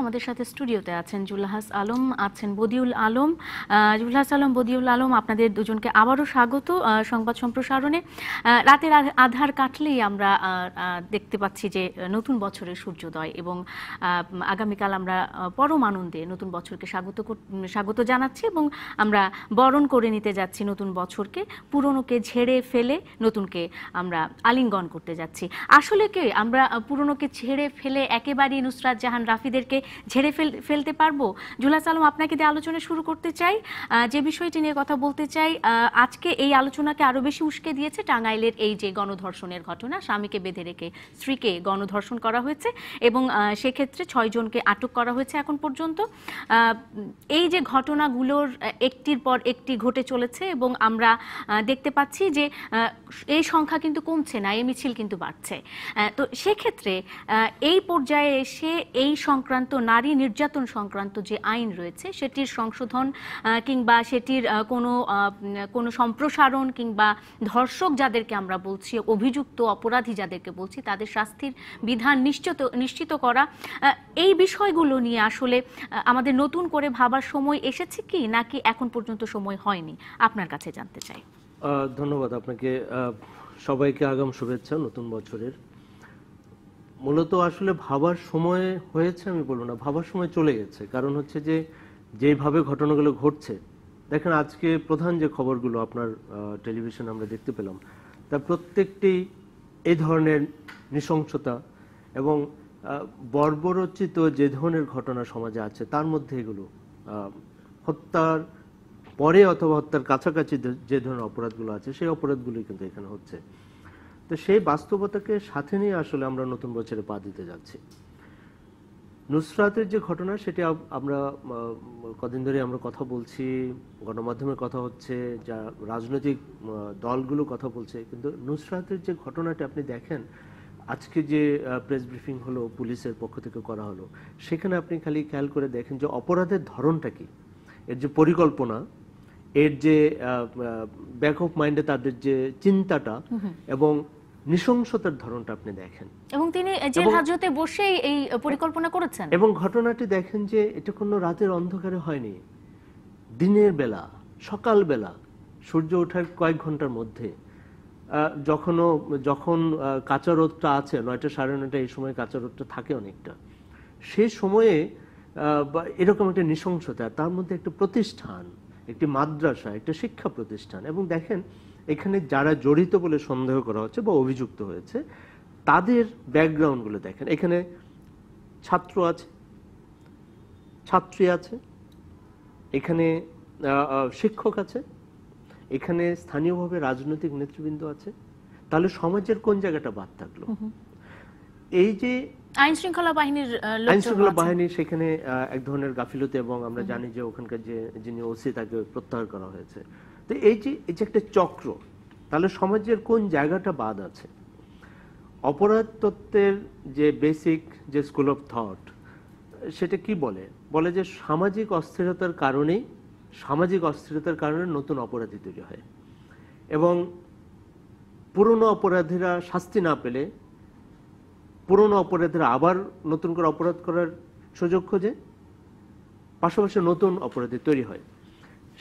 আমাদের সাথে স্টুডিওতে আছেন জুলহাস আলম, আছেন বদিউল আলম। জুলহাস আলম, বদিউল আলম, আপনাদের দুজনকে আবারও স্বাগত সংবাদ সম্প্রসারণে। রাতের আধার কাটলেই আমরা দেখতে পাচ্ছি যে নতুন বছরের সূর্যোদয়, এবং আগামীকাল আমরা পরম আনন্দে নতুন বছরকে স্বাগত জানাচ্ছি এবং আমরা বরণ করে নিতে যাচ্ছি নতুন বছরকে। পুরনোকে ঝেড়ে ফেলে নতুনকে আমরা আলিঙ্গন করতে যাচ্ছি। আসলে কি আমরা পুরনোকে ঝেড়ে ফেলে একেবারেই নুসরাত জাহান রাফিদেরকে ঝেড়ে ফেলতে পারবো? জুলহাস আলম, আপনাকে দিয়ে আলোচনা শুরু করতে চাই। যে বিষয়টি নিয়ে কথা বলতে চাই, আজকে এই আলোচনাকে আরো বেশি উস্কে দিয়েছে টাঙ্গাইলের এই যে গণধর্ষণের ঘটনা। স্বামীকে বেঁধে রেখে স্ত্রীকে গণধর্ষণ করা হয়েছে এবং সেক্ষেত্রে 6 জনকে আটক করা হয়েছে এখন পর্যন্ত। এই যে ঘটনাগুলোর একটির পর একটি ঘটে চলেছে এবং আমরা দেখতে পাচ্ছি যে এই সংখ্যা কিন্তু কমছে না, এই মিছিল কিন্তু বাড়ছে। তো সেক্ষেত্রে এই পর্যায়ে এসে এই সংক্রান্ত নারী নির্যাতন সংক্রান্ত যে আইন রয়েছে সেটির সংশোধন কিংবা সেটির কোনো সম্প্রসারণ কিংবা ধর্ষক যাদেরকে আমরা বলছি, অভিযুক্ত অপরাধী যাদেরকে বলছি, তাদের শাস্তির বিধান নিশ্চিত করা, এই বিষয়গুলো নিয়ে আসলে আমাদের নতুন করে ভাবার সময় এসেছে কি, নাকি এখন পর্যন্ত সময় হয়নি? আপনার কাছে জানতে চাই। ধন্যবাদ আপনাকে। সবাইকে আগাম শুভেচ্ছা নতুন বছরের। মূলত আসলে ভাবার সময় হয়েছে আমি বলবো না, ভাবার সময় চলে গেছে। কারণ হচ্ছে যে যেভাবে ঘটনাগুলো ঘটছে, দেখেন আজকে প্রধান যে খবরগুলো আপনার টেলিভিশনে আমরা দেখতে পেলাম, তা প্রত্যেকটি এই ধরনের নৃশংসতা এবং বর্বরোচিত যে ধরনের ঘটনা সমাজে আছে তার মধ্যে এগুলো হত্যার পরে অথবা হত্যার কাছাকাছি যে ধরনের অপরাধগুলো আছে সেই অপরাধগুলোই কিন্তু এখানে হচ্ছে। তো সেই বাস্তবতাকে সাথে নিয়ে আসলে আমরা নতুন বছরে পা দিতে যাচ্ছি। নুসরাতের যে ঘটনা সেটি আমরা কদিন ধরে আমরা কথা বলছি, গণমাধ্যমে কথা হচ্ছে, যা রাজনৈতিক দলগুলো কথা বলছে, কিন্তু নুসরাতের যে ঘটনাটি আপনি দেখেন, আজকে যে প্রেস ব্রিফিং হলো পুলিশের পক্ষ থেকে করা হলো, সেখানে আপনি খালি খেয়াল করে দেখেন যে অপরাধের ধরনটা কি, এর যে পরিকল্পনা, এর যে ব্যাক অফ মাইন্ডে তাদের যে চিন্তাটা এবং নৃশংসতার ধরনটা আপনি দেখেন। এবং তিনি জেল হাজতে বসেই এই পরিকল্পনা করেছেন। এবং ঘটনাটি দেখেন যে এটা কোনো রাতের অন্ধকারে হয়নি, দিনের বেলা, সকাল বেলা, সূর্য ওঠার কয়েক ঘন্টার মধ্যে, যখন কাঁচা রোদটা আছে, 9টা সাড়ে 9টা এই সময় কাঁচা রোদটা থাকে অনেকটা, সেই সময়ে এরকম একটা নৃশংসতা, তার মধ্যে একটা প্রতিষ্ঠান, একটি মাদ্রাসা, একটা শিক্ষা প্রতিষ্ঠান। এবং দেখেন এখানে যারা জড়িত বলে সন্দেহ করা হচ্ছে বা অভিযুক্ত হয়েছে তাদের ব্যাকগ্রাউন্ডগুলো দেখেন। এখানে ছাত্র আছে, ছাত্রী আছে, এখানে শিক্ষক আছে, এখানে স্থানীয়ভাবে রাজনৈতিক নেতৃবৃন্দ আছে। তাহলে সমাজের কোন জায়গাটা বাদ থাকলো? এই যে আইন শৃঙ্খলা বাহিনী সেখানে এক ধরনের গাফিলতি, এবং আমরা জানি যে ওখানকার যিনি ওসি তাকে প্রত্যাহার করা হয়েছে। তো এই যে একটা চক্র, তাহলে সমাজের কোন জায়গাটা বাদ আছে? অপরাধ তত্ত্বের যে বেসিক যে স্কুল অফ থট, সেটা কি বলে যে সামাজিক অস্থিরতার কারণে নতুন অপরাধী তৈরি হয়, এবং পুরনো অপরাধীরা শাস্তি না পেলে পুরনো অপরাধীরা আবার নতুন করে অপরাধ করার সুযোগ খোঁজে, পাশাপাশি নতুন অপরাধী তৈরি হয়।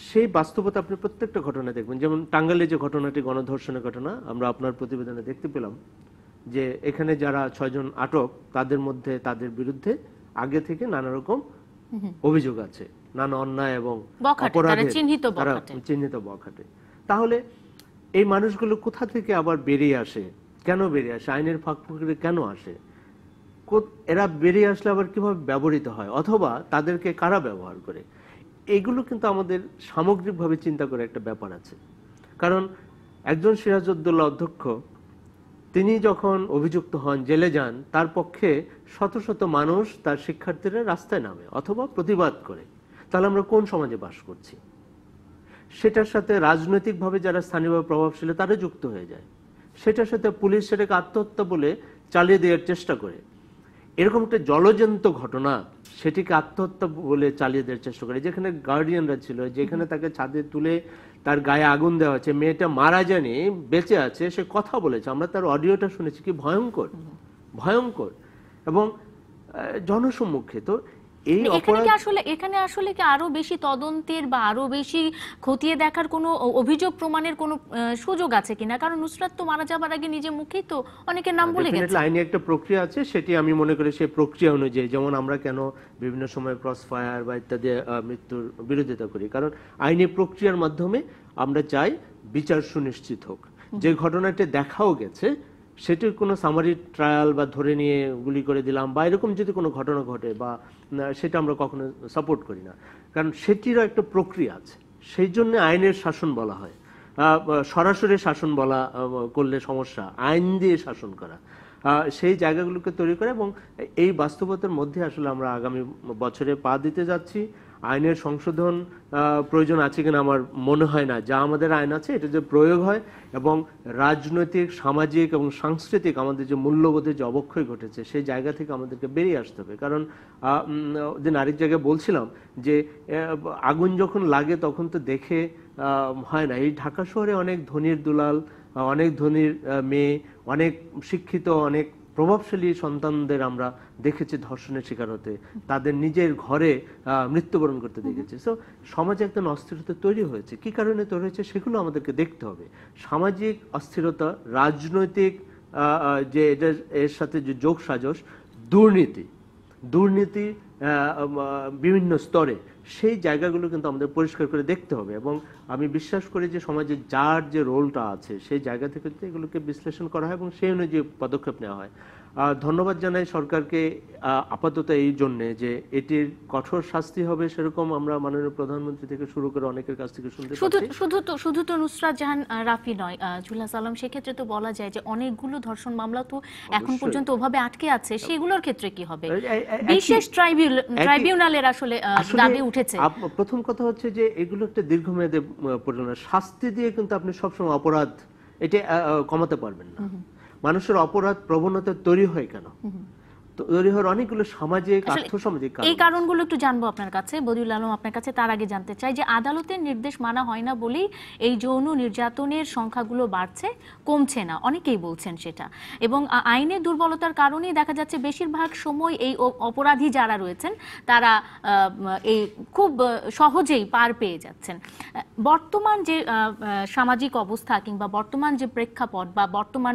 সেই বাস্তবতা আপনি প্রত্যেকটা ঘটনা দেখবেন। যেমন টাঙ্গাইলে যে ঘটনাটি, গণধর্ষণের ঘটনা, আমরা আপনার প্রতিবেদনে দেখতে পেলাম যে এখানে যারা 6 জন আটক, তাদের মধ্যে তাদের বিরুদ্ধে আগে থেকে নানা রকম অভিযোগ আছে, নানা অন্যায় এবং অপরাধে চিহ্নিত বখাটে। তাহলে এই মানুষগুলো কোথা থেকে আবার বেরিয়ে আসে? কেন বেরিয়ে আসে? আইনের ফাঁক ফোকরে কেন আসে? এরা বেরিয়ে আসলে আবার কিভাবে ব্যবহৃত হয়, অথবা তাদেরকে কারা ব্যবহার করে? এগুলো কিন্তু আমাদের সামগ্রিকভাবে চিন্তা করে একটা ব্যাপার আছে। কারণ একজন সিরাজউদ্দৌলা অধ্যক্ষ, তিনি যখন অভিযুক্ত হন, জেলে যান, তার পক্ষে শত শত মানুষ, তার শিক্ষার্থীরা রাস্তায় নামে অথবা প্রতিবাদ করে। তাহলে আমরা কোন সমাজে বাস করছি? সেটার সাথে রাজনৈতিকভাবে যারা স্থানীয়ভাবে প্রভাবশালী তারা যুক্ত হয়ে যায়, সেটার সাথে পুলিশ সেটাকে আত্মহত্যা বলে চালিয়ে দেওয়ার চেষ্টা করে। এরকম একটা জলজন্ত ঘটনা, সেটিকে আত্মহত্যা বলে চালিয়ে দেওয়ার চেষ্টা করে। যেখানে গার্ডিয়ানরা ছিল, যেখানে তাকে ছাদে তুলে তার গায়ে আগুন দেওয়া হয়েছে, মেয়েটা মারা যায়নি, বেঁচে আছে, সে কথা বলেছে, আমরা তার অডিওটা শুনেছি, কি ভয়ঙ্কর, এবং জনসম্মুখে। তো এই অপরাধ এখানে আসলে কি আরো বেশি তদন্তের বা আরো বেশি খতিয়ে দেখার কোনো অভিযোগ প্রমাণের কোনো সুযোগ আছে কিনা? কারণ নুসরাত তো মারা যাবার আগে নিজে মুখেই তো অনেকের নাম বলে গেছে। আইনি একটা প্রক্রিয়া আছে, সেটি আমি মনে করি সেই প্রক্রিয়া অনুযায়ী, যেমন আমরা কেন বিভিন্ন সময় ক্রস ফায়ার বা ইত্যাদি মৃত্যুর বিরোধিতা করি, কারণ আইনি প্রক্রিয়ার মাধ্যমে আমরা চাই বিচার সুনিশ্চিত হোক। যে ঘটনাটি দেখাও গেছে সেটির কোনো সামারি ট্রায়াল বা ধরে নিয়ে গুলি করে দিলাম বা এরকম যদি কোনো ঘটনা ঘটে বা সেটা আমরা কখনো সাপোর্ট করি না, কারণ সেটিরও একটা প্রক্রিয়া আছে। সেই জন্য আইনের শাসন বলা হয়। সরাসরি শাসন বলা করলে সমস্যা, আইন দিয়ে শাসন করা, সেই জায়গাগুলোকে তৈরি করে। এবং এই বাস্তবতার মধ্যে আসলে আমরা আগামী বছরে পা দিতে যাচ্ছি। আইনের সংশোধন প্রয়োজন আছে কিনা আমার মনে হয় না। যা আমাদের আইন আছে এটা যে প্রয়োগ হয় এবং রাজনৈতিক, সামাজিক এবং সাংস্কৃতিক আমাদের যে মূল্যবোধের যে অবক্ষয় ঘটেছে সেই জায়গা থেকে আমাদেরকে বেরিয়ে আসতে হবে। কারণ দিন আরেক জায়গায় বলছিলাম যে আগুন যখন লাগে তখন তো দেখে হয় না। এই ঢাকা শহরে অনেক ধনীর দুলাল, অনেক ধনীর মেয়ে, অনেক শিক্ষিত, অনেক প্রভাবশালী সন্তানদের আমরা দেখেছি ধর্ষণের শিকার হতে, তাদের নিজের ঘরে মৃত্যুবরণ করতে দেখেছি। সো সমাজে একটা অস্থিরতা তৈরি হয়েছে। কি কারণে তৈরি হয়েছে সেগুলো আমাদেরকে দেখতে হবে। সামাজিক অস্থিরতা, রাজনৈতিক যে এর সাথে যে যোগ সাজস, দুর্নীতি বিভিন্ন স্তরে, সেই জায়গাগুলো কিন্তু আমাদের পরিষ্কার করে দেখতে হবে। এবং আমি বিশ্বাস করি যে সমাজে যার যে রোলটা আছে সেই জায়গা থেকে এগুলোকে বিশ্লেষণ করা হয় এবং সেই অনুযায়ী পদক্ষেপ নেওয়া হয়। ধন্যবাদ জানাই সরকারকে আপাতত এই জন্যে যে এটির কঠোর শাস্তি হবে সেরকম আমরা মাননীয় প্রধানমন্ত্রী থেকে শুরু করে অনেকের কাছ থেকে শুনতে পাচ্ছি। শুধু তো নুসরাত জাহান রাফি নয়, জুলহাস আলম, সেক্ষেত্রে তো বলা যায় যে অনেকগুলো ধর্ষণ মামলা তো এখন পর্যন্ত ওভাবে আটকে আছে, সেগুলোর ক্ষেত্রে কি হবে? বিশেষ ট্রাইব্যুনালের আসলে দাবি উঠেছে। প্রথম কথা হচ্ছে যে এগুলো একটা দীর্ঘমেয়াদী পরিণাম। শাস্তি দিয়ে কিন্তু আপনি সবসময় অপরাধ এটা কমাতে পারবেন না। মানুষের অপরাধ প্রবণতা তৈরি হয় কেন? তৈরি হওয়ার অনেকগুলো সামাজিক, আর্থসামাজিক কারণ। এই কারণগুলো একটু জানবো আপনার কাছে, বদিউল আলম আপনার কাছে। তার আগে জানতে চাই যে আদালতের নির্দেশ মানা হয় না বলেই এই যৌন নির্যাতনের সংখ্যাগুলো বাড়ছে, কমছে না, অনেকেই বলছেন সেটা। এবং আইনের দুর্বলতার কারণেই দেখা যাচ্ছে বেশিরভাগ সময় এই অপরাধী যারা রয়েছেন তারা এই খুব সহজেই পার পেয়ে যাচ্ছেন। বর্তমান যে সামাজিক অবস্থা কিংবা বর্তমান যে প্রেক্ষাপট বা বর্তমান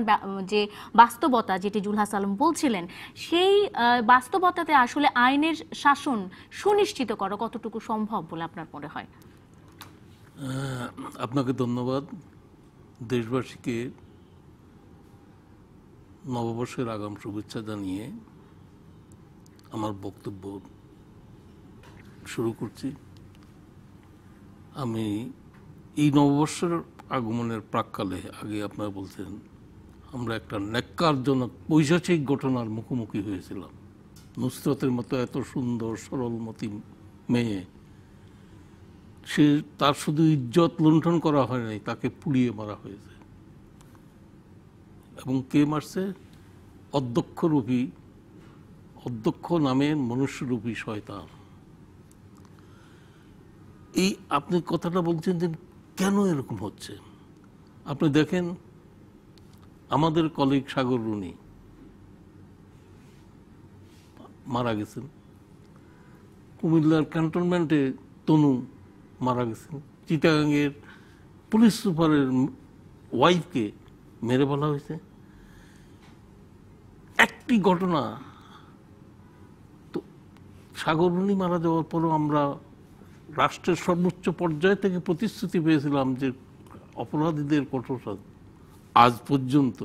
যে বাস্তবতা, যেটি জুলহাস আলম বলছিলেন, সেই বাস্তবতাতে আসলে আইনের শাসন সুনিশ্চিত করা কতটুকু সম্ভব বলে আপনার মনে হয়? আপনাকে ধন্যবাদ। দেশবাসীকে নববর্ষের আগাম শুভেচ্ছা জানিয়ে আমার বক্তব্য শুরু করছি। আমি এই নববর্ষের আগমনের প্রাক্কালে, আগে আপনারা বলছেন, আমরা একটা ন্যাক্কারজনক পৈশাচিক ঘটনার মুখোমুখি হয়েছিলাম। নুসরাতের মতো এত সুন্দর সরলমতি মেয়ে, সে তার শুধু ইজ্জত লুণ্ঠন করা হয় নাই, তাকে পুড়িয়ে মারা হয়েছে। এবং কে মারছে? অধ্যক্ষ নামের মনুষ্যরূপী শয়তান। এই আপনি কথাটা বলছেন যে কেন এরকম হচ্ছে। আপনি দেখেন আমাদের কলিগ সাগর রুনি মারা গেছেন, কুমিল্লার ক্যান্টনমেন্টে তনু মারা গেছেন, চিটাগাংয়ের পুলিশ সুপারের ওয়াইফকে মেরে বলা হয়েছে। একটি ঘটনা তো সাগর রুনি মারা যাওয়ার পরও আমরা রাষ্ট্রের সর্বোচ্চ পর্যায় থেকে প্রতিশ্রুতি পেয়েছিলাম যে অপরাধীদের কঠোর শাস্তি। আজ পর্যন্ত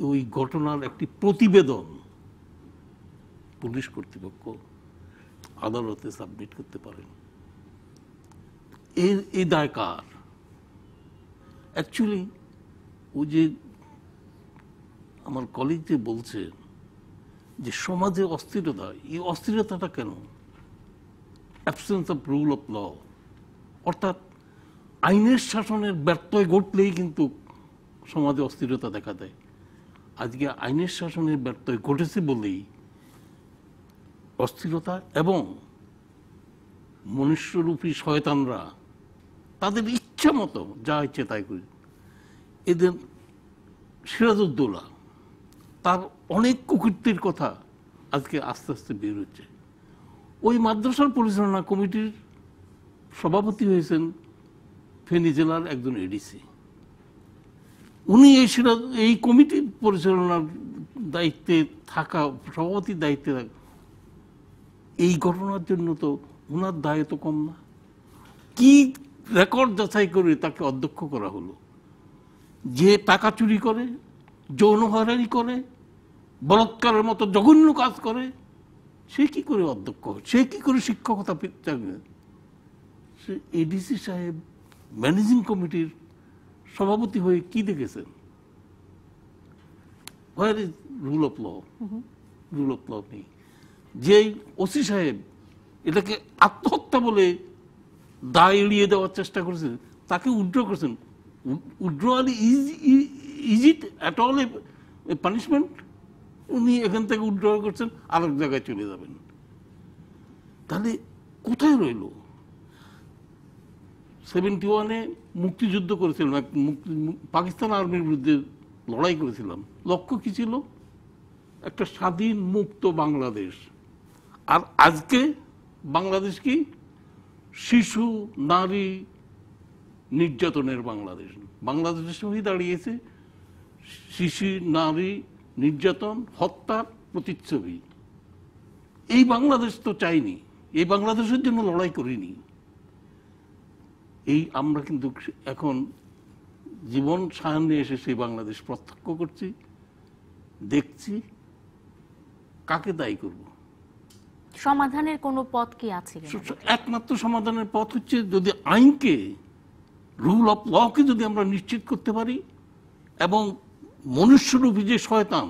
ওই ঘটনার একটি প্রতিবেদন পুলিশ কর্তৃপক্ষ আদালতে সাবমিট করতে পারেন। এই দায় কার? অ্যাকচুয়ালি ওই যে আমার কলিগ যে বলছে যে সমাজে অস্থিরতা, এই অস্থিরতাটা কেন? Absence of rule of law, অর্থাৎ আইনের শাসনের ব্যর্থয় ঘটলেই কিন্তু সমাজে অস্থিরতা দেখা দেয়। আজকে আইনের শাসনের ব্যর্থয় ঘটেছে বলেই অস্থিরতা, এবং মনুষ্যরূপী শয়তানরা তাদের ইচ্ছা মতো যা ইচ্ছে তাই করে। এদের সিরাজউদ্দৌলা তার অনেক কুকীর্তির কথা আজকে আস্তে আস্তে বের হচ্ছে। ওই মাদ্রাসার পরিচালনা কমিটির সভাপতি হয়েছেন ফেনী জেলার একজন এডিসি। উনি এই কমিটির পরিচালনার দায়িত্বে থাকা, সভাপতির দায়িত্বে থাকা, এই ঘটনার জন্য তো ওনার দায় তো কম না। কি রেকর্ড যাচাই করে তাকে অধ্যক্ষ করা হলো? যে টাকা চুরি করে, যৌন হয়রানি করে, বলাৎকারের মতো জঘন্য কাজ করে, সে কি করে অধ্যক্ষ হয়? সে কি করে শিক্ষকতা চাকরি? সে এডিসি সাহেব ম্যানেজিং কমিটির সভাপতি হয়ে কি দেখেছেন? Where is rule of law? Rule of law নেই। যেই ওসি সাহেব এটাকে আত্মহত্যা বলে দায় এড়িয়ে দেওয়ার চেষ্টা করেছেন, তাকে উইথড্র করেছেন। Withdrawal is it at all A punishment? উনি এখান থেকে উইথড্র করছেন, আরেক জায়গায় চলে যাবেন। তাহলে কোথায় রইল? 71-এ মুক্তিযুদ্ধ করেছিলাম, পাকিস্তান আর্মির বিরুদ্ধে লড়াই করেছিলাম। লক্ষ্য কি ছিল? একটা স্বাধীন মুক্ত বাংলাদেশ। আর আজকে বাংলাদেশ কি? শিশু নারী নির্যাতনের বাংলাদেশ। বাংলাদেশের সঙ্গে দাঁড়িয়েছে শিশু নারী নির্যাতন, হত্যার প্রতিচ্ছবি। এই বাংলাদেশ তো চাইনি, এই বাংলাদেশের জন্য লড়াই করিনি। এই আমরা কিন্তু এখন জীবন সামনে এসে সেই বাংলাদেশ প্রত্যক্ষ করছি, দেখছি। কাকে দায়ী করব? সমাধানের কোনো পথ কি আছে? একমাত্র সমাধানের পথ হচ্ছে যদি আইনকে, রুল অফ লকে যদি আমরা নিশ্চিত করতে পারি, এবং মনুষ্যরূপী যে শয়তান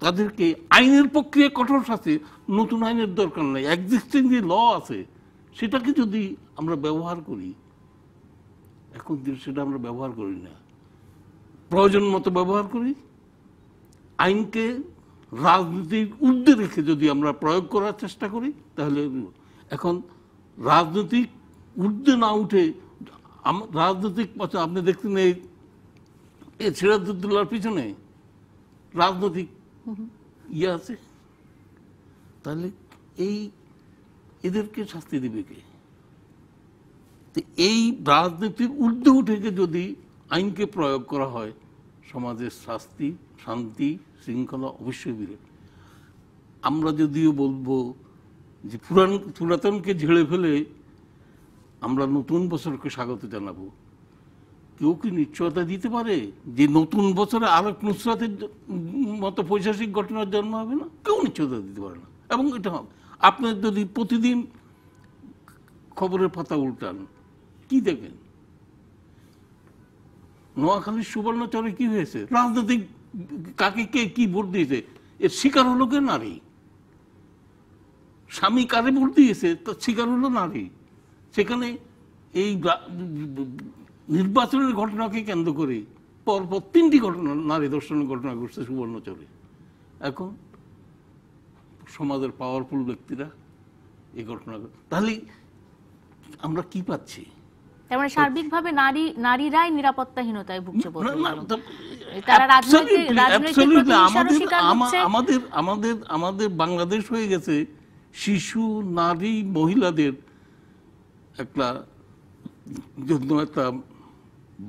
তাদেরকে আইনের প্রক্রিয়া কঠোর শাস্তি, নতুন আইনের দরকার নেই, এক্সিস্টিং যে ল আছে সেটাকে যদি আমরা ব্যবহার করি। এখন সেটা আমরা ব্যবহার করি না, প্রয়োজন মতো ব্যবহার করি। আইনকে রাজনীতির ঊর্ধ্বে রেখে যদি আমরা প্রয়োগ করার চেষ্টা করি, তাহলে এখন রাজনৈতিক ঊর্ধ্বে না উঠে রাজনৈতিক, আপনি দেখতেন এই সিরাজউদ্দৌলার পিছনে রাজনৈতিক ইয়ে আছে, তাহলে এদেরকে শাস্তি দিবে কে? এই রাজনীতির ঊর্ধ্বে উঠে যদি আইনকে প্রয়োগ করা হয়, সমাজের শাস্তি, শান্তি, শৃঙ্খলা অবশ্যই বেড়ে। আমরা যদিও বলবো যে পুরাতনকে ঝেড়ে ফেলে আমরা নতুন বছরকে স্বাগত জানাবো, কেউ কি নিশ্চয়তা দিতে পারে যে নতুন বছরে আরেক নুসরাতের মতো পৈশাচিক ঘটনার জন্ম হবে না? কেউ নিশ্চয়তা দিতে পারে না। এবং এটা আপনি যদি প্রতিদিন খবরের পাতা উল্টান, কি দেখেন? নোয়াখালীর সুবর্ণচরে কি হয়েছে? রাজনৈতিক কাকে কে কি ভোট দিয়েছে, এর শিকার হলো কে? নারী। স্বামী কারে ভোট দিয়েছে, তার শিকার হলো নারী। সেখানে এই নির্বাচনের ঘটনাকে কেন্দ্র করে পরপর 3টি ঘটনা, নারী ধর্ষণের ঘটনা ঘটছে সুবর্ণচরে। এখন সমাজের পাওয়ারফুল ব্যক্তিরা এই ঘটনা, তাহলে আমরা কি পাচ্ছি? তার মানে সার্বিকভাবে নারীরাই নিরাপত্তাহীনতায় ভুগছে। তারা আমাদের বাংলাদেশ হয়ে গেছে শিশু, নারী, মহিলাদের একটা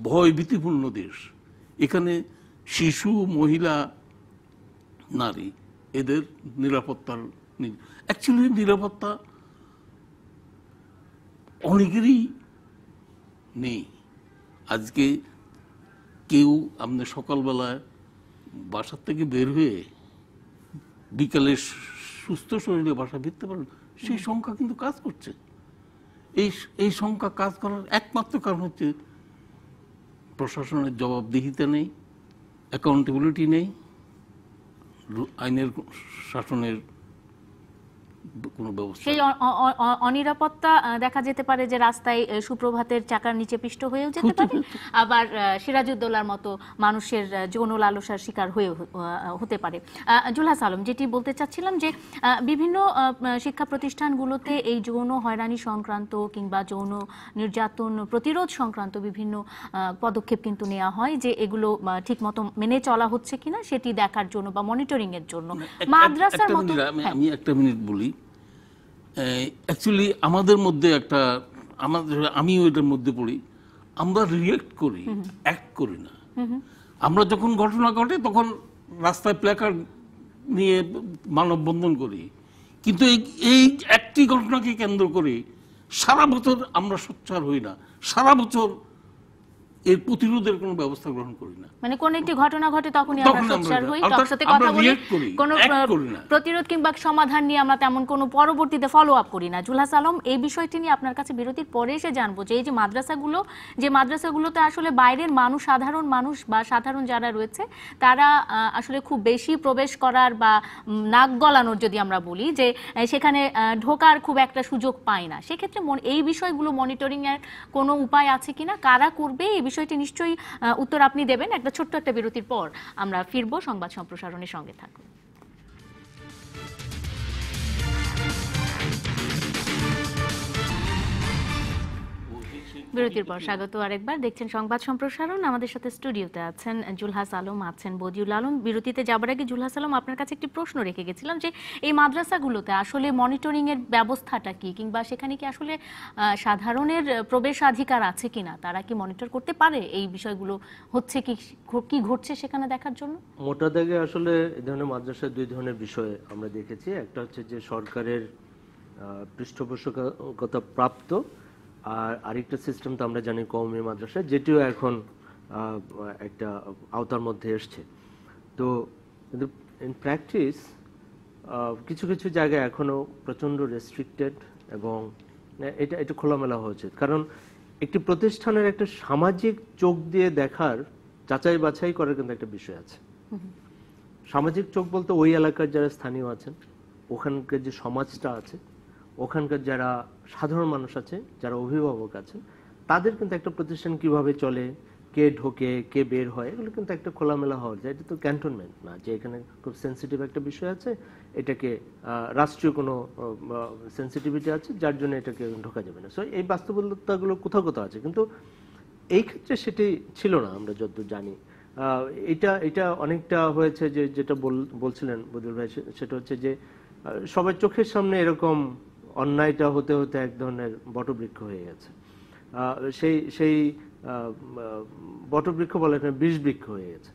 ভয় ভীতিপূর্ণ দেশ। এখানে শিশু, মহিলা, নারী এদের নিরাপত্তার, অ্যাকচুয়ালি নিরাপত্তা অনেকেরই নেই। আজকে কেউ আপনি সকালবেলায় বাসার থেকে বের হয়ে বিকালে সুস্থ শরীরে বাসা ফিরতে পারেন, সেই সংখ্যা কিন্তু কাজ করছে। এই সংখ্যা কাজ করার একমাত্র কারণ হচ্ছে প্রশাসনের জবাবদিহিতা নেই, অ্যাকাউন্টেবিলিটি নেই, আইনের শাসনের কোনো ব্যবস্থা সেই অনিরাপত্তা দেখা যেতে পারে যে রাস্তায় সুপ্রভাতের চাকার নিচে পিষ্ট হয়েও যেতে পারে, আবার সিরাজউদ্দৌলার মতো মানুষের যৌন লালসার শিকার হতে পারে। জুলহাস আলম, যেটি বলতে চাচ্ছিলাম যে বিভিন্ন শিক্ষা প্রতিষ্ঠানগুলোতে এই যৌন হয়রানি সংক্রান্ত কিংবা যৌন নির্যাতন প্রতিরোধ সংক্রান্ত বিভিন্ন পদক্ষেপ কিন্তু নেওয়া হয়, যে এগুলো ঠিকমতো মেনে চলা হচ্ছে কিনা সেটি দেখার জন্য বা মনিটরিং এর জন্য। মাদ্রাসার মতো আমি একটা মিনিট বলি। অ্যাকচুয়ালি আমাদের মধ্যে আমিও এটার মধ্যে পড়ি, আমরা রিয়েক্ট করি, অ্যাক্ট করি না। আমরা যখন ঘটনা ঘটে তখন রাস্তায় প্ল্যাকার্ড নিয়ে মানববন্ধন করি, কিন্তু এই একটি ঘটনাকে কেন্দ্র করে সারা বছর আমরা সোচ্চার হই না, সারা বছর এর প্রতিরোধের কোনো ব্যবস্থা গ্রহণ করি না। মানে কোন একটি ঘটনা ঘটে তখনই আমরা সোচ্চার হই, তার সাথে কথা বলি, কোনো প্রতিরোধ কিংবা সমাধান নিয়ে আমরা তেমন কোনো পরবর্তীতে ফলো আপ করি না। জুলহাস আলম, এই বিষয়টি নিয়ে আপনার কাছে বিরতির পরে এসে জানবো যে এই যে মাদ্রাসাগুলোতে আসলে বাইরের মানুষ, সাধারণ মানুষ বা সাধারণ যারা রয়েছে তারা আসলে খুব বেশি প্রবেশ করার বা নাক গলানোর, যদি আমরা বলি যে সেখানে ঢোকার খুব একটা সুযোগ পায় না, সেক্ষেত্রে এই বিষয়গুলো মনিটরিং এর কোনো উপায় আছে কিনা, কারা করবে, এই বিষয়টি নিশ্চয়ই উত্তর আপনি দেবেন। একটা ছোট্ট একটা বিরতির পর আমরা ফিরবো, সংবাদ সম্প্রসারণের সঙ্গে থাকুন। বিরতির পর স্বাগত আরেকবার, দেখছেন সংবাদ সম্প্রসারণ। আমাদের সাথে স্টুডিওতে আছেন জুলহাস আলম, আছেন বদিউল আলম। বিরতিতে যাবার আগে জুলহাস আলম, আপনার কাছে একটি প্রশ্ন রেখে গেছিলাম যে এই মাদ্রাসাগুলোতে আসলে মনিটরিং এর ব্যবস্থাটা কি, কিংবা সেখানে কি আসলে সাধারণের প্রবেশাধিকার আছে কিনা, তারা কি মনিটর করতে পারে এই বিষয়গুলো হচ্ছে কি ঘটছে সেখানে দেখার জন্য? মোটা দাগে আসলে এই ধরনের মাদ্রাসায় দুই ধরনের বিষয় আমরা দেখেছি। একটা হচ্ছে যে সরকারের পৃষ্ঠপোষকতা প্রাপ্ত, আর আরেকটা সিস্টেম তো আমরা জানি কওমি মাদ্রাসা, যেটিও এখন একটা আওতার মধ্যে এসছে। তো কিন্তু ইন প্র্যাকটিস কিছু কিছু জায়গায় এখনো প্রচণ্ড রেস্ট্রিক্টেড, এবং এটা খোলামেলা হওয়া উচিত। কারণ একটি প্রতিষ্ঠানের একটা সামাজিক চোখ দিয়ে দেখার, যাচাই বাছাই করার কিন্তু একটা বিষয় আছে। সামাজিক চোখ বলতে ওই এলাকার যারা স্থানীয় আছেন, ওখানকার যে সমাজটা আছে, ওখানকার যারা সাধারণ মানুষ আছে, যারা অভিভাবক আছেন, তাদের কিন্তু একটা প্রতিষ্ঠান কিভাবে চলে, কে ঢোকে, কে বের হয়, এগুলো কিন্তু একটা খোলামেলা হওয়া যায়। এটা তো ক্যান্টনমেন্ট না যে এখানে খুব সেন্সিটিভ একটা বিষয় আছে, এটাকে রাষ্ট্রীয় কোনো সেন্সিটিভিটি আছে যার জন্য এটাকে ঢোকা যাবে না। সো এই বাস্তবতাগুলো কোথাও কোথাও আছে, কিন্তু এই ক্ষেত্রে সেটি ছিল না আমরা যতদূর জানি। এটা অনেকটা হয়েছে যে যেটা বলছিলেন বদিউল ভাই, সেটা হচ্ছে যে সবার চোখের সামনে এরকম অন্যায়টা হতে হতে এক ধরনের বটবৃক্ষ হয়ে গেছে। সেই বটবৃক্ষ বলে না, বিষবৃক্ষ হয়ে গেছে।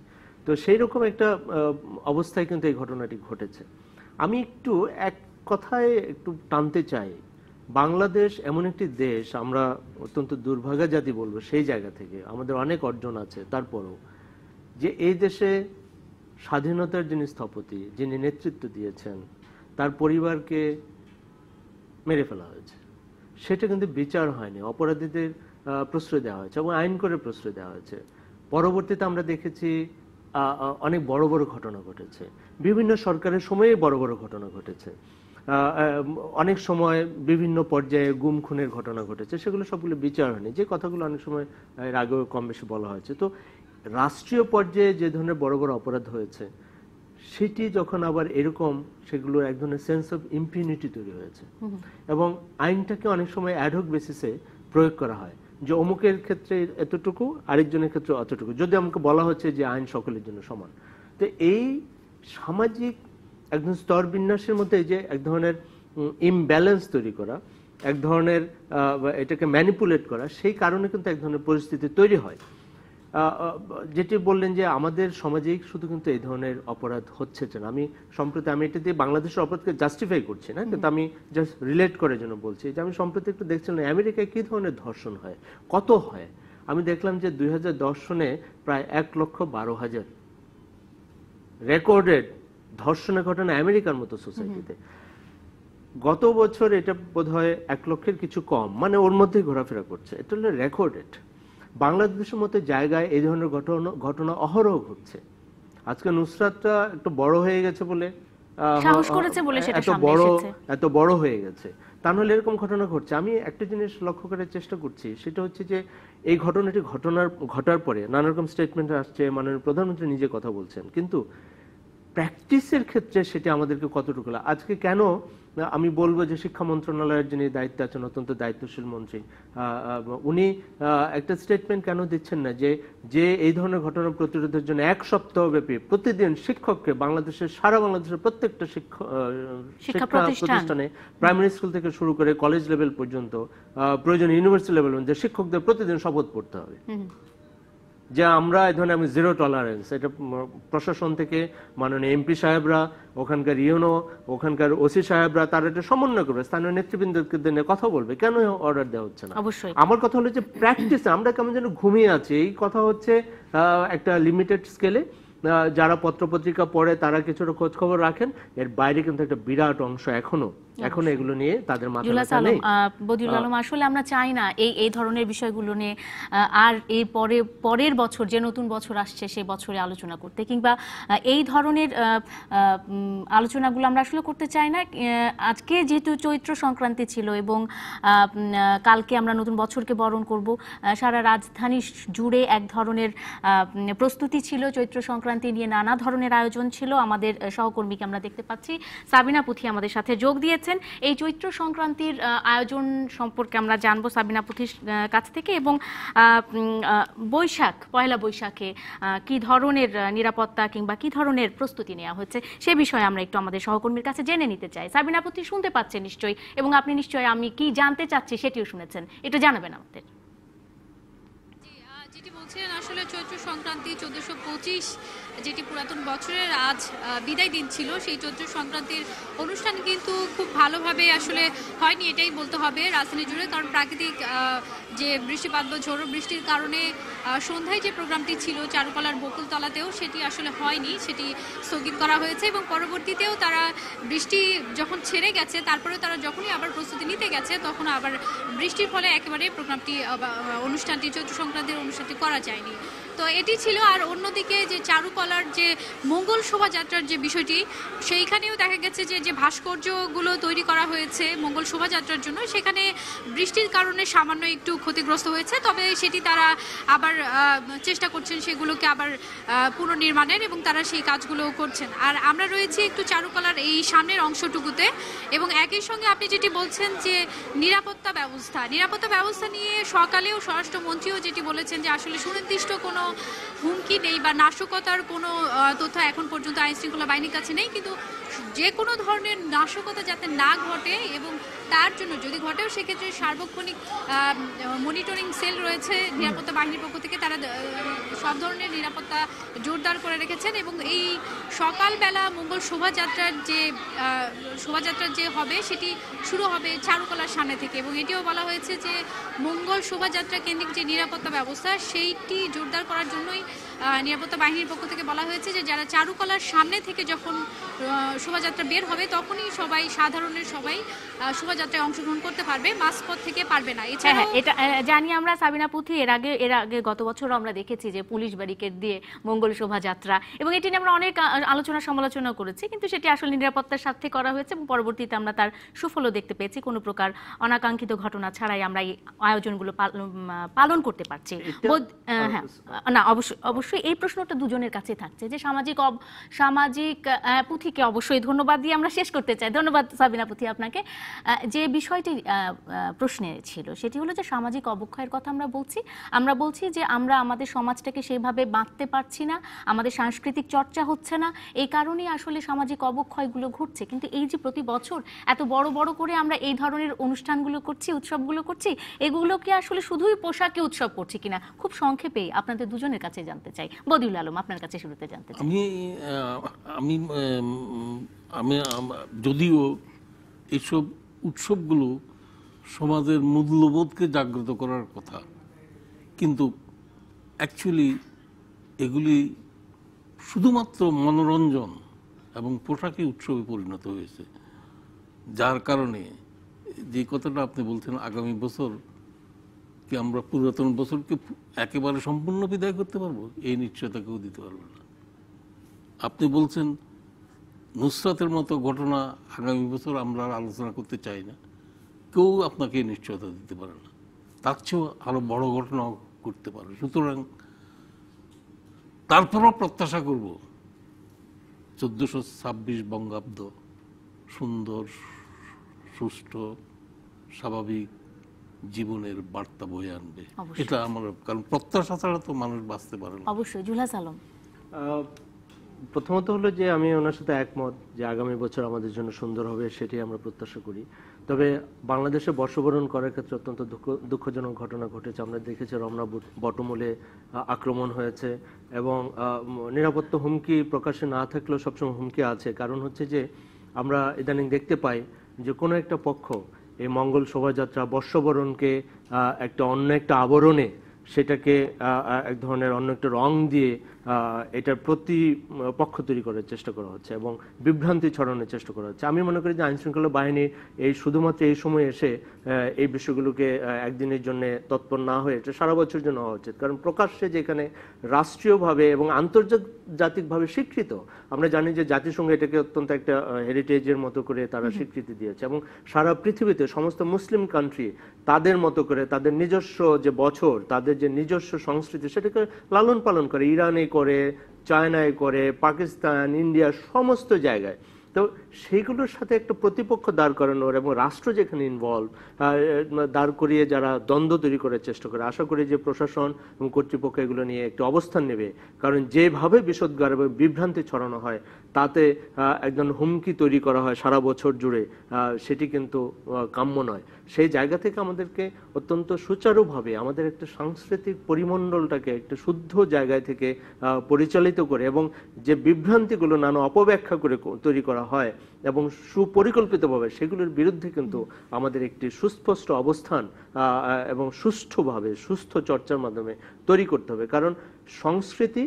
তো সেই রকম একটা অবস্থায় কিন্তু এই ঘটনাটি ঘটেছে। আমি একটু এক কথায় একটু টানতে চাই, বাংলাদেশ এমন একটি দেশ, আমরা অত্যন্ত দুর্ভাগা জাতি বলবো সেই জায়গা থেকে, আমাদের অনেক অর্জন আছে, তারপরেও যে এই দেশে স্বাধীনতার যিনি স্থপতি, যিনি নেতৃত্ব দিয়েছেন, তার পরিবারকে মেরে ফেলা হয়েছে। সেটা কিন্তু বিচার হয়নি, অপরাধীদের প্রশ্রয় দেওয়া হয়েছে এবং আইন করে প্রশ্রয় দেওয়া হয়েছে। পরবর্তীতে আমরা দেখেছি অনেক বড় বড় ঘটনা ঘটেছে, বিভিন্ন সরকারের সময়ে বড় বড় ঘটনা ঘটেছে, অনেক সময় বিভিন্ন পর্যায়ে গুম খুনের ঘটনা ঘটেছে, সেগুলো সবগুলো বিচার হয়নি, যে কথাগুলো অনেক সময় এর আগেও কম বেশি বলা হয়েছে। তো রাষ্ট্রীয় পর্যায়ে যে ধরনের বড় বড় অপরাধ হয়েছে, সেটি যখন আবার এরকম, সেগুলো এক ধরনের সেন্স অফ ইম্পিউনিটি তৈরি হয়েছে, এবং আইনটাকে অনেক সময় অ্যাডহক বেসিসে প্রয়োগ করা হয়, যে অমুকের ক্ষেত্রে এতটুকু, আরেকজনের ক্ষেত্রে অতটুকু, যদি আমাকে বলা হচ্ছে যে আইন সকলের জন্য সমান। তো এই সামাজিক একদম স্তর বিন্যাসের মধ্যে যে এক ধরনের ইমব্যালেন্স তৈরি করা, এক ধরনের এটাকে ম্যানিপুলেট করা, সেই কারণে কিন্তু এক ধরনের পরিস্থিতি তৈরি হয়। যেটি বললেন যে আমাদের সমাজে শুধু কিন্তু এই ধরনের অপরাধ হচ্ছে না। আমি সম্প্রতি, আমি এটা দিয়ে বাংলাদেশের অপরাধকে জাস্টিফাই করছি না, কিন্তু আমি জাস্ট রিলেট করার জন্য বলছি যে আমি সম্প্রতি একটু দেখছিলাম আমেরিকায় কি ধরনের ধর্ষণ হয়, কত হয়। আমি দেখলাম যে 2010 সনে প্রায় 1,12,000 রেকর্ডেড ধর্ষণের ঘটনা আমেরিকার মতো সোসাইটিতে। গত বছর এটা বোধহয় 1 লক্ষের কিছু কম, মানে ওর মধ্যেই ঘোরাফেরা করছে। এটা হলো রেকর্ডেড। বাংলাদেশের মতো জায়গায় এই ধরনের ঘটনা অহরহ ঘটছে। আজকে নুসরাতটা একটু বড় হয়ে গেছে বলে সাহস করেছে বলে সেটা এত সামনে বড় এসেছে। এত বড় হয়ে গেছে, তা নাহলে এরকম ঘটনা ঘটছে। আমি একটা জিনিস লক্ষ্য করার চেষ্টা করছি, সেটা হচ্ছে যে এই ঘটনাটি ঘটার পরে নানা রকম স্টেটমেন্ট আসছে, মাননীয় প্রধানমন্ত্রী নিজে কথা বলছেন, কিন্তু প্র্যাকটিসের ক্ষেত্রে সেটা আমাদেরকে কতটুকু আজকে কেন আমি বলবো যে শিক্ষা মন্ত্রণালয়ের যিনি দায়িত্বে আছেন, অত্যন্ত দায়িত্বশীল মন্ত্রী, উনি একটা স্টেটমেন্ট কেন দিচ্ছেন না যে এই ধরনের ঘটনা প্রতিরোধের জন্য 1 সপ্তাহ ব্যাপী প্রতিদিন শিক্ষককে সারা বাংলাদেশের প্রত্যেকটা শিক্ষা প্রতিষ্ঠানে, প্রাইমারি স্কুল থেকে শুরু করে কলেজ লেভেল পর্যন্ত, প্রয়োজন ইউনিভার্সিটি লেভেল পর্যন্ত শিক্ষকদের প্রতিদিন শপথ পড়তে হবে যে আমরা এই ধরনের জিরো টলারেন্স। এটা প্রশাসন থেকে মাননীয় এমপি সাহেবরা, ওখানকার ইউনো, ওখানকার ওসি সাহেবরা তারা এটা সমন্বয় করবে, স্থানীয় নেতৃবৃন্দকে নিয়ে কথা বলবে, কেন অর্ডার দেওয়া হচ্ছে না। অবশ্যই আমার কথা হলো যে প্র্যাকটিসে আমরা কেমন যেন ঘুমিয়ে আছি। এই কথা হচ্ছে একটা লিমিটেড স্কেলে যারা পত্রপত্রিকা পড়ে তারা কিছুটা খোঁজ খবর রাখেন, এর বাইরে কিন্তু একটা বিরাট অংশ এখনো এগুলো নিয়ে তাদের মাথায় নেই। বদিউল আলম, আসলে আমরা চাই না এই ধরনের বিষয়গুলো নিয়ে আর এই পরের বছর যে নতুন বছর আসছে সেই বছরে আলোচনা করতে, কিংবা এই ধরনের আলোচনাগুলো আমরা আসলে করতে চাই না। আজকে যেহেতু চৈত্র সংক্রান্তি ছিল এবং কালকে আমরা নতুন বছরকে বরণ করব, সারা রাজধানী জুড়ে এক ধরনের প্রস্তুতি ছিল চৈত্র সংক্রান্তি নিয়ে, নানা ধরনের আয়োজন ছিল। আমাদের সহকর্মীকে আমরা দেখতে পাচ্ছি সাবিনা পুথি আমাদের সাথে যোগ দিয়েছেন। এই চৈত্র সংক্রান্তির আয়োজন সম্পর্কে আমরা জানবো সাবিনা পুথির কাছ থেকে, এবং পয়লা বৈশাখে কি ধরনের নিরাপত্তা কিংবা কি ধরনের প্রস্তুতি নেওয়া হচ্ছে সে বিষয়ে আমরা একটু আমাদের সহকর্মীর কাছে জেনে নিতে চাই। সাবিনা পুথি শুনতে পাচ্ছেন নিশ্চয়ই, এবং আপনি নিশ্চয়ই আমি কি জানতে চাচ্ছি সেটিও শুনেছেন, একটু জানাবেন আমাদের। যেটি বলছিলেন আসলে চৈত্র সংক্রান্তি 1425 যেটি পুরাতন বছরের আজ বিদায় দিন ছিল, সেই চৈত্র সংক্রান্তির অনুষ্ঠান কিন্তু খুব ভালোভাবে আসলে হয়নি, এটাই বলতে হবে রাজধানী জুড়ে। কারণ প্রাকৃতিক যে বৃষ্টিপাত বা ঝোড়ো বৃষ্টির কারণে সন্ধ্যায় যে প্রোগ্রামটি ছিল চারুকলার বকুলতলাতেও সেটি আসলে হয়নি, সেটি স্থগিত করা হয়েছে। এবং পরবর্তীতেও তারা বৃষ্টি যখন ছেড়ে গেছে তারপরেও তারা যখনই আবার প্রস্তুতি নিতে গেছে তখন আবার বৃষ্টির ফলে একেবারে অনুষ্ঠানটি চৈত্র সংক্রান্তির অনুষ্ঠানটি করা যায়নি। তো এটি ছিল। আর অন্যদিকে যে চারুকলার যে মঙ্গল শোভাযাত্রার যে বিষয়টি, সেইখানেও দেখা গেছে যে ভাস্কর্যগুলো তৈরি করা হয়েছে মঙ্গল শোভাযাত্রার জন্য, সেখানে বৃষ্টির কারণে সামান্য একটু ক্ষতিগ্রস্ত হয়েছে, তবে সেটি তারা আবার চেষ্টা করছেন সেগুলোকে আবার পুনর্নির্মাণের, এবং তারা সেই কাজগুলো করছেন। আর আমরা রয়েছি একটু চারুকলার এই সামনের অংশটুকুতে, এবং একই সঙ্গে আপনি যেটি বলছেন যে নিরাপত্তা ব্যবস্থা নিয়ে সকালেও স্বরাষ্ট্রমন্ত্রীও যেটি বলেছেন যে আসলে সুনির্দিষ্ট কোনো হুমকি নেই বা নাশকতার কোনো তথ্য এখন পর্যন্ত আইনশৃঙ্খলা বাহিনীর কাছে নেই, কিন্তু যে কোনো ধরনের নাশকতা যাতে না ঘটে এবং তার জন্য যদি ঘটেও সেক্ষেত্রে সার্বক্ষণিক মনিটরিং সেল রয়েছে নিরাপত্তা বাহিনীর পক্ষ থেকে, তারা সব ধরনের নিরাপত্তা জোরদার করে রেখেছেন। এবং এই সকালবেলা মঙ্গল শোভাযাত্রা যে হবে সেটি শুরু হবে চারুকলার সামনে থেকে, এবং এটিও বলা হয়েছে যে মঙ্গল শোভাযাত্রা কেন্দ্রিক যে নিরাপত্তা ব্যবস্থা সেইটি জোরদার করার জন্যই নিরাপত্তা বাহিনীর পক্ষ থেকে বলা হয়েছে যে যারা চারুকলার সামনে থেকে যখন শোভাযাত্রা বের হবে তখনই সাধারণের সবাই শোভাযাত্রায় অংশগ্রহণ করতে পারবে, মাঝপথ থেকে পারবে না। এছাড়া এটা জানি আমরা সাবিনা পুথি, এর আগে গত বছর আমরা দেখেছি যে পুলিশ ব্যারিকেড দিয়ে মঙ্গল শোভাযাত্রা, এবং এটি নিয়ে আমরা অনেক আলোচনা সমালোচনা করেছি, কিন্তু সেটি আসলে নিরাপত্তার স্বার্থে করা হয়েছে এবং পরবর্তীতে আমরা তার সুফলও দেখতে পেয়েছি। কোনো প্রকার অনাকাঙ্ক্ষিত ঘটনা ছাড়াই আমরা এই আয়োজনগুলো পালন করতে পারছি। হ্যাঁ, না অবশ্যই এই প্রশ্নটা দুজনের কাছে থাকছে যে সামাজিক পুথিকে অবশ্যই ধন্যবাদ দিয়ে আমরা শেষ করতে চাই। ধন্যবাদ সাবিনা পুথি আপনাকে। যে বিষয়টি প্রশ্নে ছিল সেটি হলো যে সামাজিক অবক্ষয়ের কথা আমরা বলছি যে আমরা আমাদের সমাজটাকে সেভাবে বাঁধতে পারছি না, আমাদের সাংস্কৃতিক চর্চা হচ্ছে না, এই কারণেই আসলে সামাজিক অবক্ষয়গুলো ঘটছে। কিন্তু এই যে প্রতি বছর এত বড় বড় করে আমরা এই ধরনের অনুষ্ঠানগুলো করছি, উৎসবগুলো করছি, এগুলোকে আসলে শুধুই পোশাকে উৎসব করছি কিনা খুব সংক্ষেপে আপনাদের দুজনের কাছে জানতে চাই। বদিউল আলম, আপনার কাছে শুরুতে জানতে চাই। আমি যদিও এইসব উৎসবগুলো সমাজের মূল্যবোধকে জাগ্রত করার কথা, কিন্তু অ্যাকচুয়ালি এগুলি শুধুমাত্র মনোরঞ্জন এবং পোশাকি উৎসবে পরিণত হয়েছে, যার কারণে যে কথাটা আপনি বলছেন আগামী বছর কি আমরা পুরাতন বছরকে একেবারে সম্পূর্ণ বিদায় করতে পারবো, এই নিশ্চয়তা কেউ দিতে পারবে না। আপনি বলছেন নুসরাতের মতো ঘটনা আগামী বছর আমরা আর আলোচনা করতে চাই না, কেউ আপনাকে নিশ্চয়তা দিতে পারে না, তার চেয়েও আরো বড় ঘটনা করতে পারে। সুতরাং তারপরও প্রত্যাশা করব 1426 বঙ্গাব্দ সুন্দর, সুষ্ঠু, স্বাভাবিক জীবনের বার্তা বয়ে আনবে। অবশ্যই। এটা আমার, কারণ প্রত্যাশা ছাড়া তো মানুষ বাঁচতে পারে না। অবশ্যই। জুলহাস আলম, প্রথমত হলো যে আমি ওনার সাথে একমত যে আগামী বছর আমাদের জন্য সুন্দর হবে, সেটি আমরা প্রত্যাশা করি। তবে বাংলাদেশে বর্ষবরণ করার ক্ষেত্রে অত্যন্ত দুঃখজনক ঘটনা ঘটেছে। আমরা দেখেছি রমনা বটমূলে আক্রমণ হয়েছে এবং নিরাপত্তা হুমকি প্রকাশে না থাকলেও সবসময় হুমকি আছে। কারণ হচ্ছে যে আমরা ইদানিং দেখতে পাই যে কোনো একটা পক্ষ এই মঙ্গল শোভাযাত্রা বর্ষবরণকে একটা অন্য একটা আবরণে, সেটাকে এক ধরনের অন্য একটা রং দিয়ে এটার প্রতি পক্ষ তৈরি করার চেষ্টা করা হচ্ছে এবং বিভ্রান্তি ছড়ানোর চেষ্টা করা হচ্ছে। আমি মনে করি যে আইনশৃঙ্খলা বাহিনী এই শুধুমাত্র এই সময় এসে এই বিষয়গুলোকে একদিনের জন্য তৎপর না হয়ে এটা সারা বছর জন্য হওয়া উচিত। কারণ প্রকাশ্যে যেখানে রাষ্ট্রীয়ভাবে এবং আন্তর্জাতিকভাবে স্বীকৃত, আমরা জানি যে জাতিসংঘ এটাকে অত্যন্ত একটা হেরিটেজের মতো করে তারা স্বীকৃতি দিয়েছে এবং সারা পৃথিবীতে সমস্ত মুসলিম কান্ট্রি তাদের মতো করে তাদের নিজস্ব যে বছর, তাদের যে নিজস্ব সংস্কৃতি, সেটাকে লালন পালন করে। ইরানে করে, চায়নায় করে, পাকিস্তান, ইন্ডিয়া, সমস্ত জায়গায়। তো সেইগুলোর সাথে একটা প্রতিপক্ষ দাঁড় করানোর এবং রাষ্ট্র যেখানে ইনভলভ, দাঁড় করিয়ে যারা দ্বন্দ্ব তৈরি করার চেষ্টা করে, আশা করি যে প্রশাসন এবং কর্তৃপক্ষ এগুলো নিয়ে একটু অবস্থান নেবে। কারণ যেভাবে বিষোদ্গার এবং বিভ্রান্তি ছড়ানো হয়, তাতে একজন হুমকি তৈরি করা হয় সারা বছর জুড়ে, সেটি কিন্তু কাম্য নয়। সেই জায়গা থেকে আমাদেরকে অত্যন্ত সুচারুভাবে আমাদের একটা সাংস্কৃতিক পরিমণ্ডলটাকে একটা শুদ্ধ জায়গায় থেকে পরিচালিত করে এবং যে বিভ্রান্তিগুলো নানা অপব্যাখ্যা করে তৈরি করা হয় এবং সুপরিকল্পিতভাবে সেগুলোর বিরুদ্ধে কিন্তু আমাদের একটি সুস্পষ্ট অবস্থান এবং সুষ্ঠুভাবে সুস্থ চর্চার মাধ্যমে তৈরি করতে হবে। কারণ সংস্কৃতি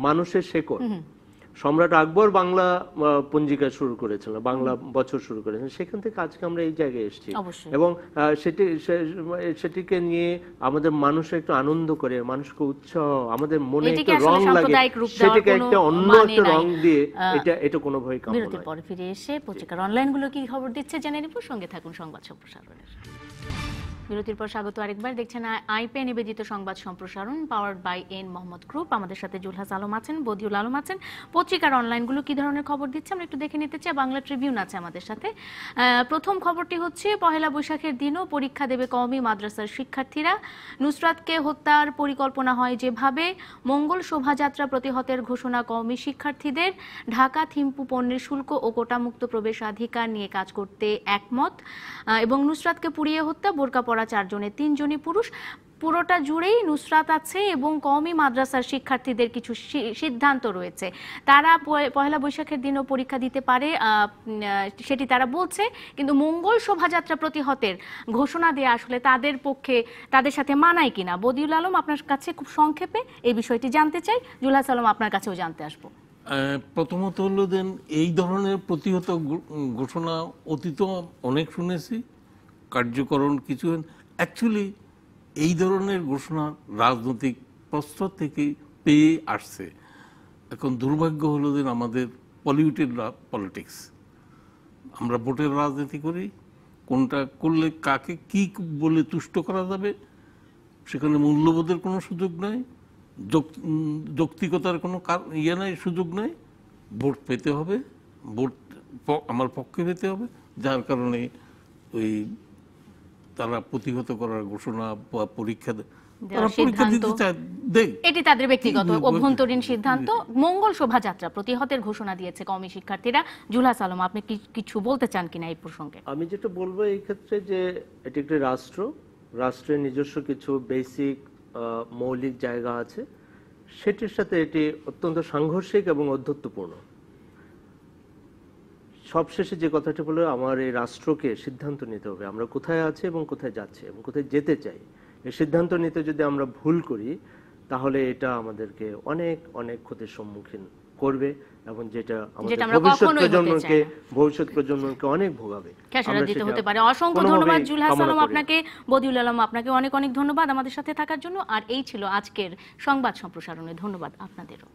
মানুষের শেকড়। সম্রাট আকবর বাংলা পঞ্জিকা শুরু করেছিলেন, বাংলা বছর শুরু করেছিলেন, সেখান থেকে আজকে আমরা এই জায়গায় এসেছি এবং সেটিকে নিয়ে আমাদের মানুষের একটু আনন্দ করে, মানুষকে উৎসাহ, আমাদের মনে একটা রং লাগে, সেটাকে একটা অন্য একটা রং দিয়ে এটা কোনোভাবেই কাম্য নয়। বিরতির পরে ফিরে এসে পত্রিকার অনলাইনগুলো কি খবর দিচ্ছে জেনে নিব, সঙ্গে থাকুন সংবাদ সম্প্রসারণের। বিরতির পর স্বাগত আরেকবার। দেখছেন আইপে নিবেদিত সংবাদ সম্প্রসারণ, powered by N Mohammad group. আমাদের সাথে জুলহাস আলম আছেন, বদিউল আলম আছেন। পত্রিকার অনলাইনগুলো কি ধরনের খবর দিচ্ছে আমরা একটু দেখে নিতে চাই। বাংলা ট্রিবিউন আছে আমাদের সাথে। প্রথম খবরটি হচ্ছে, পহেলা বৈশাখের দিনও পরীক্ষা দেবে কওমি মাদ্রাসার শিক্ষার্থীরা। নুসরাতকে হত্যার পরিকল্পনা হয় যেভাবে, মঙ্গল শোভাযাত্রা প্রতিহতের ঘোষণা কওমি শিক্ষার্থীদের। ঢাকা থিম্পু পণ্যের শুল্ক ও কোটামুক্ত প্রবেশাধিকার নিয়ে কাজ করতে একমত। এবং নুসরাতকে পুড়িয়ে হত্যা, বোরকা পরা 4 জনের 3 জনই পুরুষ। পুরোটা জুড়েই নুসরাত আছে এবং কওমি মাদ্রাসার শিক্ষার্থীদের কিছু সিদ্ধান্ত রয়েছে। তারা পহেলা বৈশাখের দিনও পরীক্ষা দিতে পারে, সেটি তারা বলছে, কিন্তু মঙ্গল শোভাযাত্রা প্রতিহতের ঘোষণা দেয়া আসলে তাদের পক্ষে, তাদের সাথে মানায় কিনা। বদিউল আলম, আপনার কাছে খুব সংক্ষেপে এই বিষয়টি জানতে চাই। জুলহাস আলম, আপনার কাছেও জানতে আসবো। প্রথমত হলো দেন, এই ধরনের প্রতিহত ঘোষণা অতীত অনেক শুনেছি, কার্যকরণ কিছু। অ্যাকচুয়ালি এই ধরনের ঘোষণা রাজনৈতিক প্রস্তর থেকে পেয়ে আসছে। এখন দুর্ভাগ্য হলো যে আমাদের পলিউটেড পলিটিক্স, আমরা ভোটের রাজনীতি করি, কোনটা করলে কাকে কি বলে তুষ্ট করা যাবে সেখানে মূল্যবোধের কোনো সুযোগ নাই, যৌক্তিকতার কোনো ইয়ে নাই, সুযোগ নাই। ভোট পেতে হবে, ভোট আমার পক্ষে পেতে হবে, যার কারণে ওই তারা প্রতিহত করার ঘোষণা বা পরীক্ষা এটি তাদের ব্যক্তিগত অভ্যন্তরীণ সিদ্ধান্ত। মঙ্গল শোভাযাত্রা প্রতিহতের ঘোষণা দিয়েছে কওমি শিক্ষার্থীরা। জুলহাস আলম, আপনি কিছু বলতে চান কিনা এই প্রসঙ্গে? আমি যেটা বলবো এই ক্ষেত্রে, যে এটি একটি রাষ্ট্রের নিজস্ব কিছু বেসিক মৌলিক জায়গা আছে, সেটির সাথে এটি অত্যন্ত সাংঘর্ষিক এবং অধ্যত্বপূর্ণ। সবশেষে যে কথাটি বলে, আমার এই রাষ্ট্রকে সিদ্ধান্ত নিতে হবে আমরা কোথায় আছি এবং কোথায় যাচ্ছি এবং কোথায় যেতে চাই। এই সিদ্ধান্ত নিতে যদি আমরা ভুল করি, তাহলে এটা আমাদেরকে অনেক অনেক ক্ষতির সম্মুখীন করবে এবং যেটা আমাদের ভবিষ্যৎ প্রজন্মকে অনেক ভোগাবে, খেসারত দিতে হতে পারে। অসংখ্য ধন্যবাদ জুলহাস আলম আপনাকে, বদিউল আলম আপনাকে অনেক অনেক ধন্যবাদ আমাদের সাথে থাকার জন্য। আর এই ছিল আজকের সংবাদ সম্প্রসারণে। ধন্যবাদ আপনাদেরও।